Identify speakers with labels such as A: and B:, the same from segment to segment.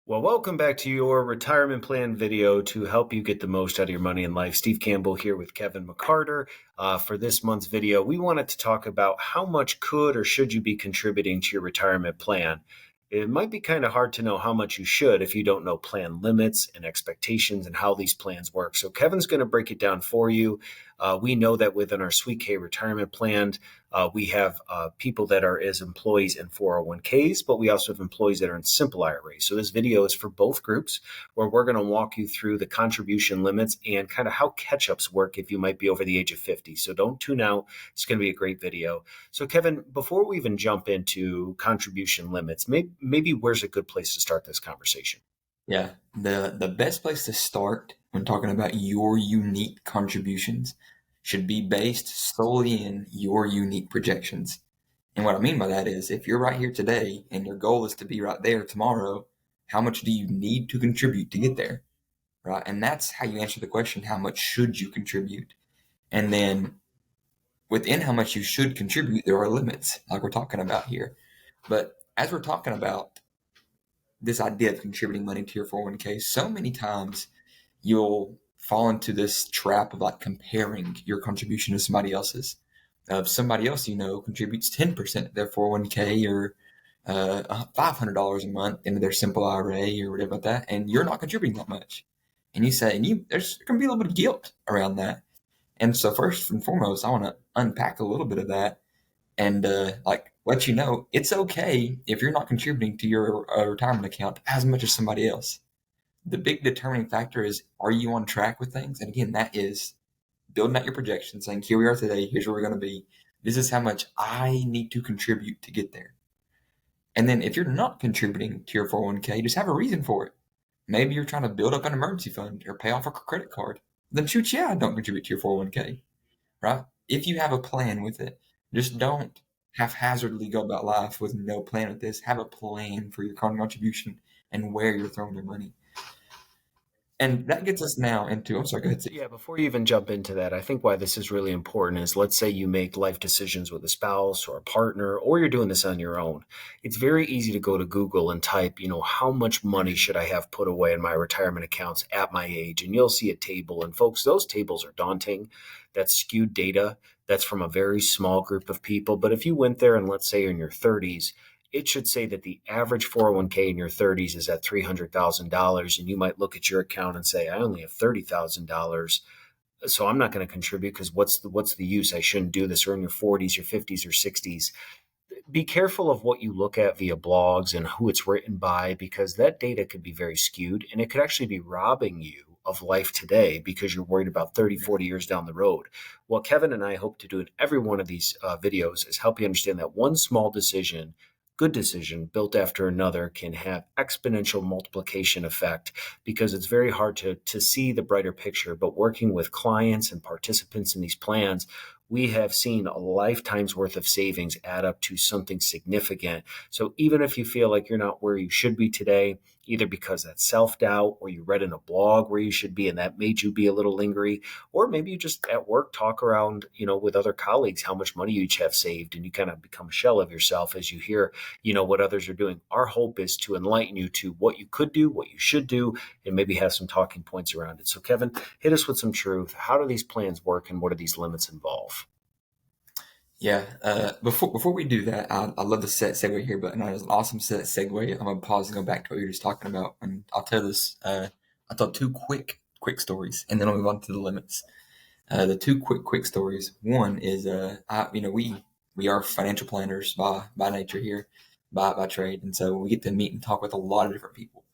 A: Well, welcome back to your retirement plan video to help you get the most out of your money in life. Steve Campbell here with Kevin McCarter. For this month's video, we wanted to talk about how much could or should you be contributing to your retirement plan. It might be kind of hard to know how much you should if you don't know plan limits and expectations and how these plans work. So Kevin's going to break it down for you. We know that within our Sweet K retirement plan, we have people that are as employees in 401ks, but we also have employees that are in Simple IRA. So this video is for both groups, where we're going to walk you through the contribution limits and kind of how catch-ups work if you might be over the age of 50. So don't tune out. It's going to be a great video. So Kevin, before we even jump into contribution limits, maybe where's a good place to start this conversation?
B: Yeah, the best place to start when talking about your unique contributions should be based solely in your unique projections. And what I mean by that is if you're right here today and your goal is to be right there tomorrow, how much do you need to contribute to get there? Right? And that's how you answer the question, how much should you contribute? And then within how much you should contribute, there are limits, like we're talking about here. But as we're talking about this idea of contributing money to your 401k, so many times you'll fall into this trap of like comparing your contribution to somebody else's. If somebody else contributes 10% of their 401k or $500 a month into their Simple IRA or whatever like that, and you're not contributing that much, and you say, there's going to be a little bit of guilt around that. And so first and foremost, I want to unpack a little bit of that and let you know it's okay if you're not contributing to your retirement account as much as somebody else. The big determining factor is, are you on track with things? And again, that is building out your projections, saying, here we are today, here's where we're going to be. This is how much I need to contribute to get there. And then if you're not contributing to your 401k, just have a reason for it. Maybe you're trying to build up an emergency fund or pay off a credit card. Then shoot, yeah, don't contribute to your 401k, right? If you have a plan with it, just don't haphazardly go about life with no plan with this. Have a plan for your contribution and where you're throwing your money. And that gets us now into, I'm sorry, go ahead, Steve.
A: Yeah, before you even jump into that, I think why this is really important is, let's say you make life decisions with a spouse or a partner, or you're doing this on your own. It's very easy to go to Google and type, how much money should I have put away in my retirement accounts at my age? And you'll see a table. And folks, those tables are daunting. That's skewed data. That's from a very small group of people. But if you went there and let's say you're in your 30s, it should say that the average 401k in your 30s is at $300,000. And you might look at your account and say, I only have $30,000. So I'm not going to contribute because what's the use? I shouldn't do this. Or in your 40s, your 50s, or 60s. Be careful of what you look at via blogs and who it's written by, because that data could be very skewed and it could actually be robbing you of life today because you're worried about 30, 40 years down the road. What Kevin and I hope to do in every one of these videos is help you understand that one small decision, good decision built after another, can have exponential multiplication effect, because it's very hard to see the brighter picture. But working with clients and participants in these plans, we have seen a lifetime's worth of savings add up to something significant. So even if you feel like you're not where you should be today, either because that's self-doubt or you read in a blog where you should be and that made you be a little lingery, or maybe you just at work talk around, with other colleagues how much money you each have saved, and you kind of become a shell of yourself as you hear, what others are doing. Our hope is to enlighten you to what you could do, what you should do, and maybe have some talking points around it. So Kevin, hit us with some truth. How do these plans work and what do these limits involve?
B: Yeah, before we do that, I love the set segue here, but it was an awesome set segue. I'm gonna pause and go back to what you were just talking about, and I'll tell this. I'll tell two quick stories, and then I'll move on to the limits. The two quick stories. One is, we are financial planners by nature here, by trade, and so we get to meet and talk with a lot of different people.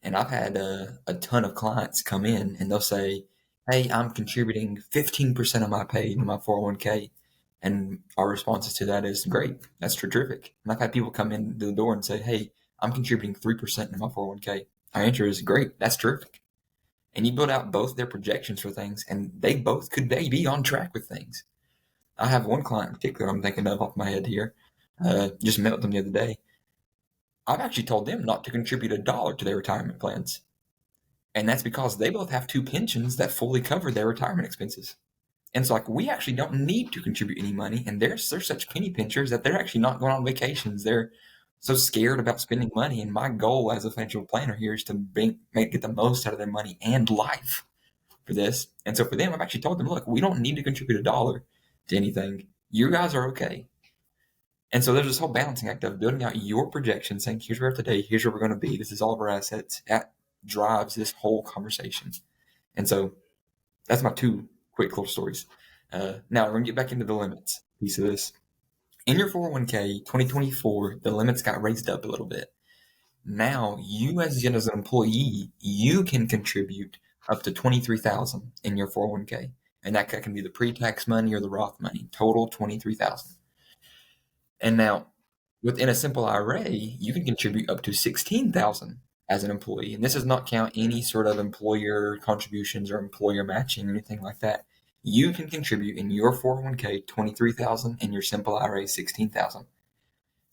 B: And I've had a ton of clients come in, and they'll say, "Hey, I'm contributing 15% of my pay into my 401k." And our responses to that is, great, that's terrific. And I've had people come in the door and say, hey, I'm contributing 3% in my 401k. Our answer is, great, that's terrific. And you build out both their projections for things, and they both could be on track with things. I have one client in particular I'm thinking of off my head here. Just met with them the other day. I've actually told them not to contribute $1 to their retirement plans. And that's because they both have two pensions that fully cover their retirement expenses. And it's like, we actually don't need to contribute any money. And they're such penny pinchers that they're actually not going on vacations. They're so scared about spending money. And my goal as a financial planner here is to get the most out of their money and life for this. And so for them, I've actually told them, look, we don't need to contribute a dollar to anything. You guys are okay. And so there's this whole balancing act of building out your projection, saying, here's where we're at today, here's where we're going to be, this is all of our assets. That drives this whole conversation. And so that's my two quick little stories. Now we're going to get back into the limits piece of this. In your 401k 2024, the limits got raised up a little bit. Now you as an employee, you can contribute up to $23,000 in your 401k. And that can be the pre-tax money or the Roth money, total $23,000. And now, within a simple IRA, you can contribute up to $16,000 as an employee. And this does not count any sort of employer contributions or employer matching or anything like that. You can contribute in your 401k $23,000 and your simple IRA $16,000.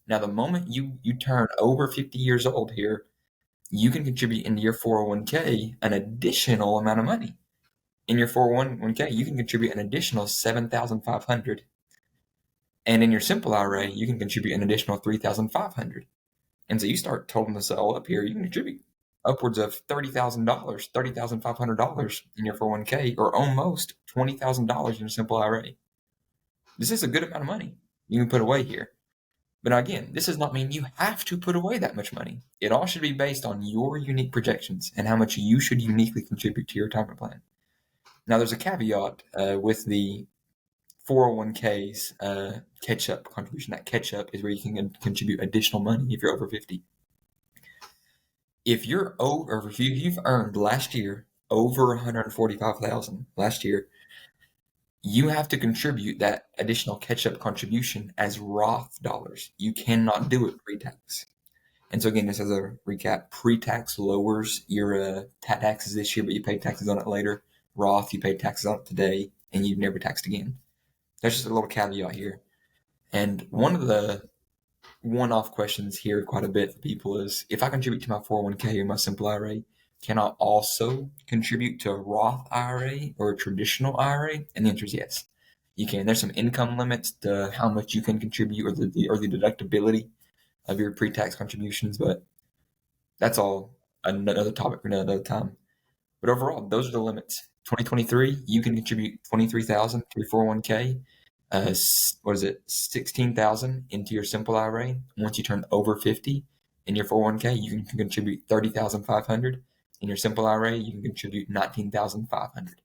B: Now, the moment you turn over 50 years old here, you can contribute into your 401k an additional amount of money. In your 401k, you can contribute an additional $7,500. And in your simple IRA, you can contribute an additional $3,500. And so you start totaling this all up here, you can contribute upwards of $30,000, $30,500 in your 401k, or almost $20,000 in your simple IRA. This is a good amount of money you can put away here. But again, this does not mean you have to put away that much money. It all should be based on your unique projections and how much you should uniquely contribute to your retirement plan. Now, there's a caveat with the 401k's catch-up contribution. That catch-up is where you can contribute additional money if you're over 50. If you've earned last year over $145,000 last year, you have to contribute that additional catch-up contribution as Roth dollars. You cannot do it pre-tax. And so again, just as a recap, pre-tax lowers your taxes this year, but you pay taxes on it later. Roth, you pay taxes on it today, and you've never taxed again. That's just a little caveat here. And one of the one-off questions here quite a bit for people is, if I contribute to my 401k or my simple IRA, can I also contribute to a Roth IRA or a traditional IRA? And the answer is yes, you can. There's some income limits to how much you can contribute or the deductibility of your pre-tax contributions, but that's all another topic for another time. But overall, those are the limits. 2023, you can contribute $23,000 to your 401k. 16,000 into your simple IRA. Once you turn over 50 in your 401k, you can contribute 30,500. In your simple IRA, you can contribute 19,500.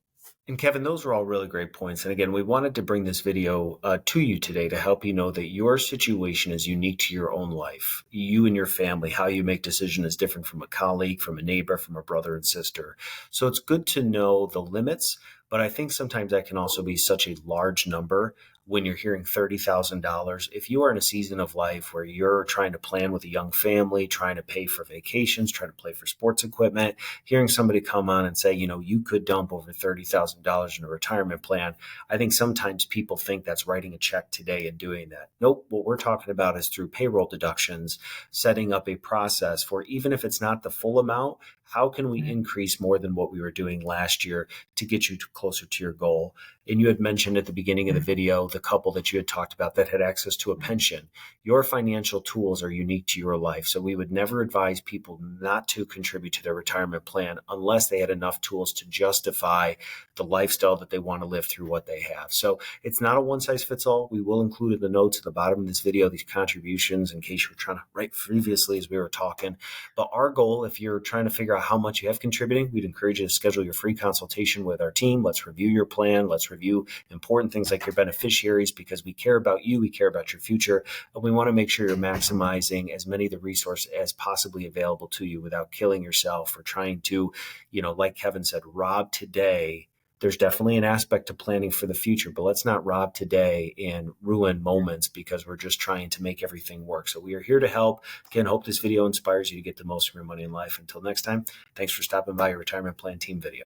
A: And Kevin, those were all really great points. And again, we wanted to bring this video to you today to help you know that your situation is unique to your own life. You and your family, how you make decisions is different from a colleague, from a neighbor, from a brother and sister. So it's good to know the limits, but I think sometimes that can also be such a large number when you're hearing $30,000. If you are in a season of life where you're trying to plan with a young family, trying to pay for vacations, trying to pay for sports equipment, hearing somebody come on and say, you could dump over $30,000 in a retirement plan, I think sometimes people think that's writing a check today and doing that. Nope. What we're talking about is through payroll deductions, setting up a process for, even if it's not the full amount, how can we increase more than what we were doing last year to get you closer to your goal? And you had mentioned at the beginning of the video, the couple that you had talked about that had access to a pension. Your financial tools are unique to your life. So we would never advise people not to contribute to their retirement plan unless they had enough tools to justify the lifestyle that they want to live through what they have. So it's not a one size fits all. We will include in the notes at the bottom of this video, these contributions in case you were trying to write previously as we were talking. But our goal, if you're trying to figure out how much you have contributing, we'd encourage you to schedule your free consultation with our team. Let's review your plan. Let's review important things like your beneficiaries, because we care about you. We care about your future. And we want to make sure you're maximizing as many of the resources as possibly available to you without killing yourself or trying to, like Kevin said, rob today. There's definitely an aspect to planning for the future, but let's not rob today and ruin moments because we're just trying to make everything work. So we are here to help. Again, hope this video inspires you to get the most from your money in life. Until next time, thanks for stopping by your Retirement Plan Team video.